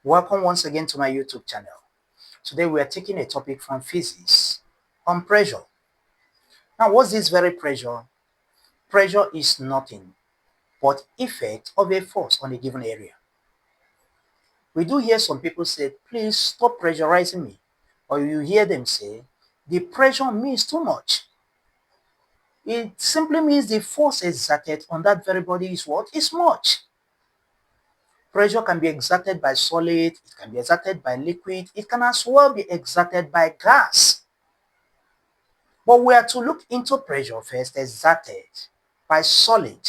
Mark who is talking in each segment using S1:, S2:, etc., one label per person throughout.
S1: Welcome once again to my YouTube channel. Today we are taking a topic from physics on pressure. Now, what's this very pressure? Pressure is nothing but effect of a force on a given area. We do hear some people say, please stop pressurizing me. Or you hear them say, the pressure means too much. It simply means the force exerted on that very body is what? Is much. Pressure can be exerted by solid, it can be exerted by liquid, it can as well be exerted by gas. But we are to look into pressure first exerted by solid.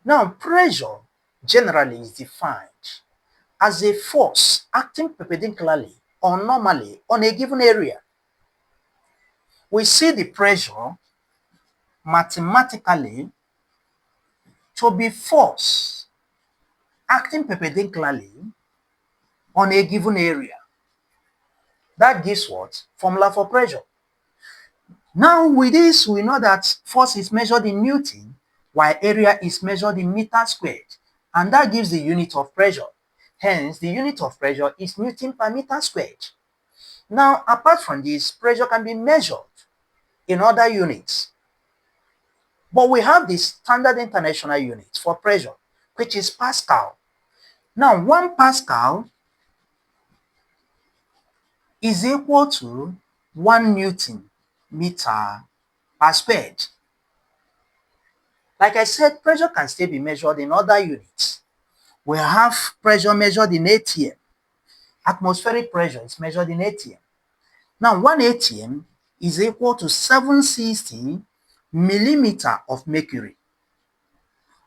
S1: Now, pressure generally is defined as a force acting perpendicularly or normally on a given area. We see the pressure mathematically to be force acting perpendicularly on a given area. That gives what? Formula for pressure. Now with this, we know that force is measured in Newton, while area is measured in meters squared, and that gives the unit of pressure. Hence, the unit of pressure is Newton per meter squared. Now, apart from this, pressure can be measured in other units, but we have the standard international unit for pressure, which is Pascal. Now, 1 Pascal is equal to 1 Newton meter per squared. Like I said, pressure can still be measured in other units. We have pressure measured in atm. Atmospheric pressure is measured in atm. Now, 1 atm is equal to 760 millimeter of mercury,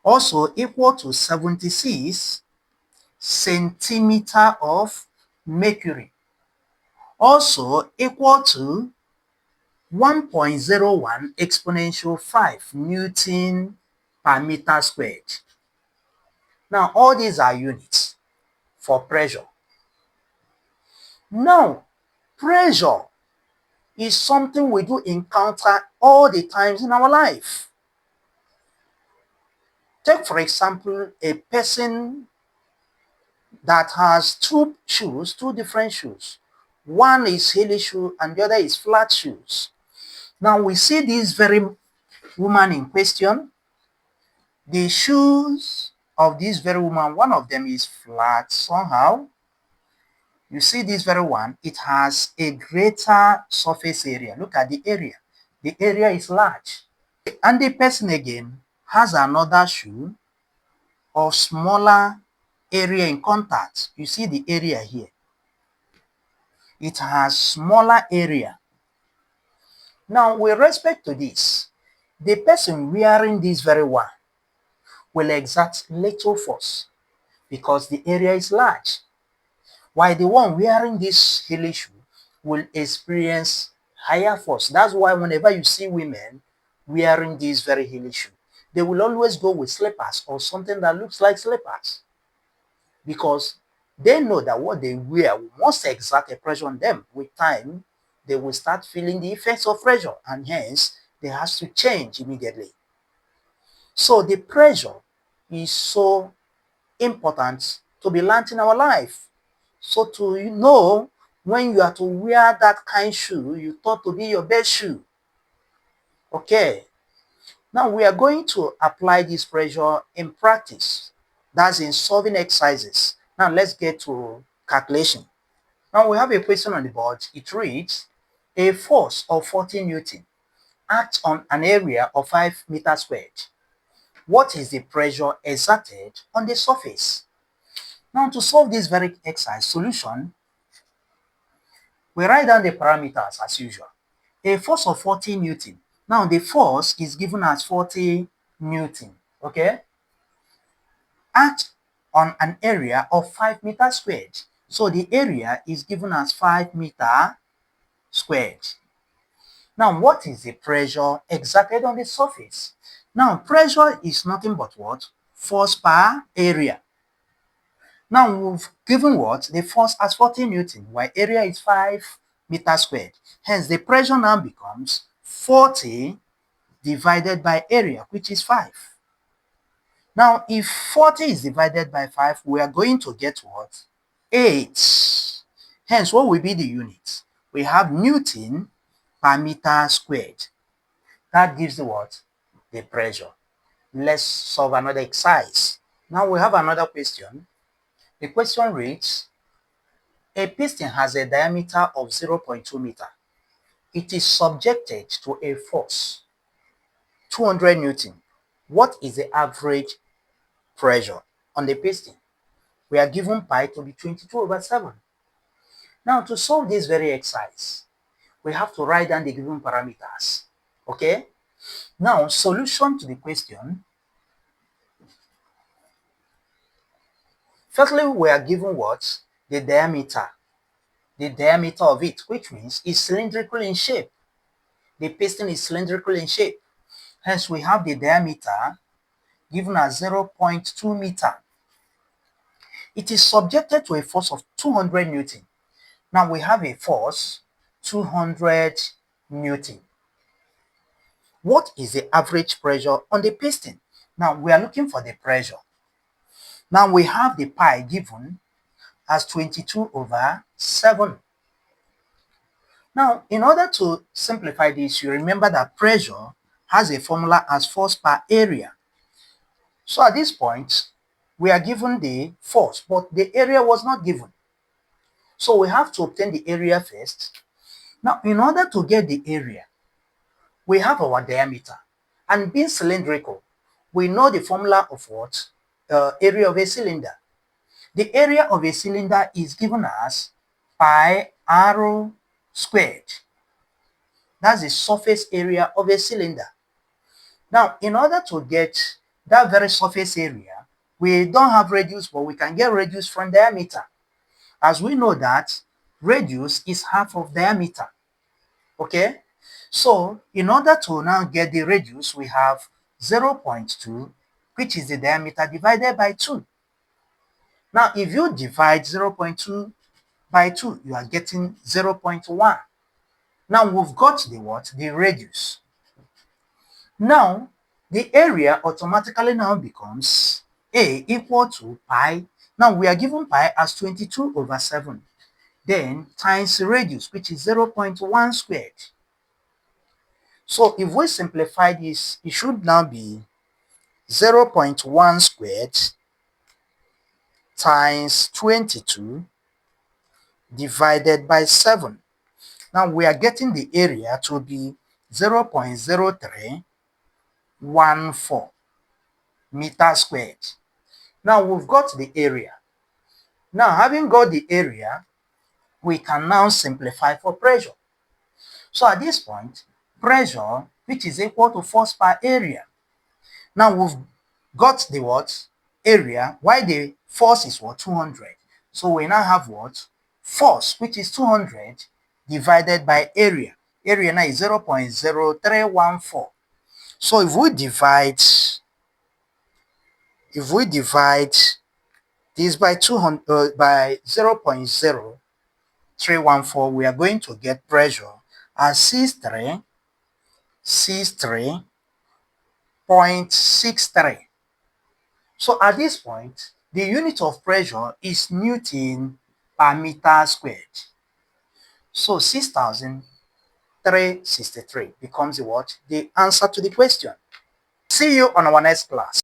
S1: also equal to 76 centimeter of mercury, also equal to 1.01 exponential 5 Newton per meter squared. Now, all these are units for pressure. Now, pressure is something we do encounter all the times in our life. Take, for example, a person that has two shoes, two different shoes. One is heel shoe and the other is flat shoes. Now, we see this very woman in question. The shoes of this very woman, one of them is flat somehow. You see this very one, it has a greater surface area. Look at the area. The area is large. And the person again has another shoe of smaller area in contact. You see the area here. It has smaller area. Now, with respect to this, the person wearing this very one will exert little force because the area is large, while the one wearing this heel shoe will experience higher force. That's why whenever you see women wearing this very heel shoe, they will always go with slippers or something that looks like slippers, because they know that what they wear must exert a pressure on them. With time, they will start feeling the effects of pressure, and hence they have to change immediately. So the pressure is so important to be learned in our life. So to know when you are to wear that kind shoe you thought to be your best shoe. Okay, now we are going to apply this pressure in practice. That's in solving exercises. Now let's get to calculation. Now we have a question on the board. It reads, a force of 40 Newton acts on an area of 5 meters squared. What is the pressure exerted on the surface? Now to solve this very exercise solution, we write down the parameters as usual. A force of 40 Newton. Now the force is given as 40 Newton. Okay? Act on an area of 5 meters squared. So the area is given as 5 meter squared. Now, what is the pressure exerted on the surface? Now, pressure is nothing but what? Force per area. Now, we've given what? The force as 40 Newton, while area is 5 meters squared. Hence, the pressure now becomes 40 divided by area, which is 5. Now, if 40 is divided by 5, we are going to get what? 8. Hence, what will be the unit? We have Newton per meter squared. That gives the what? The pressure. Let's solve another exercise. Now we have another question. The question reads, a piston has a diameter of 0.2 meter. It is subjected to a force 200 Newton. What is the average pressure on the piston? We are given pi to be 22/7. Now to solve this very exercise, we have to write down the given parameters. Okay? Now, solution to the question. Firstly, we are given what? The diameter. The diameter of it, which means it's cylindrical in shape. The piston is cylindrical in shape. Hence, we have the diameter given as 0.2 meter. It is subjected to a force of 200 Newton. Now, we have a force 200 Newton. What is the average pressure on the piston? Now, we are looking for the pressure. Now, we have the pi given as 22/7. Now, in order to simplify this, you remember that pressure has a formula as force per area. So at this point, we are given the force, but the area was not given. So we have to obtain the area first. Now, in order to get the area, we have our diameter. And being cylindrical, we know the formula of what? Area of a cylinder. The area of a cylinder is given as pi r squared. That's the surface area of a cylinder. Now, in order to get that very surface area, we don't have radius, but we can get radius from diameter. As we know that radius is half of diameter. Okay? So, in order to now get the radius, we have 0.2, which is the diameter, divided by 2. Now, if you divide 0.2 by 2, you are getting 0.1. Now, we've got the what? The radius. Now, the area automatically now becomes A equal to pi. Now, we are given pi as 22/7. Then, times radius, which is 0.1 squared. So, if we simplify this, it should now be 0.1 squared times 22 divided by 7. Now, we are getting the area to be 0.0314 meter squared. Now, we've got the area. Now, having got the area, we can now simplify for pressure. So, at this point, pressure, which is equal to force per area. Now, we've got the what? Area, while the force is what? 200. So, we now have what? Force, which is 200, divided by area. Area now is 0.0314. So, if we divide this by 200 by 0.0314, we are going to get pressure as 63.63. So at this point, the unit of pressure is Newton per meter squared. So 6,363 becomes the what? The answer to the question. See you on our next class.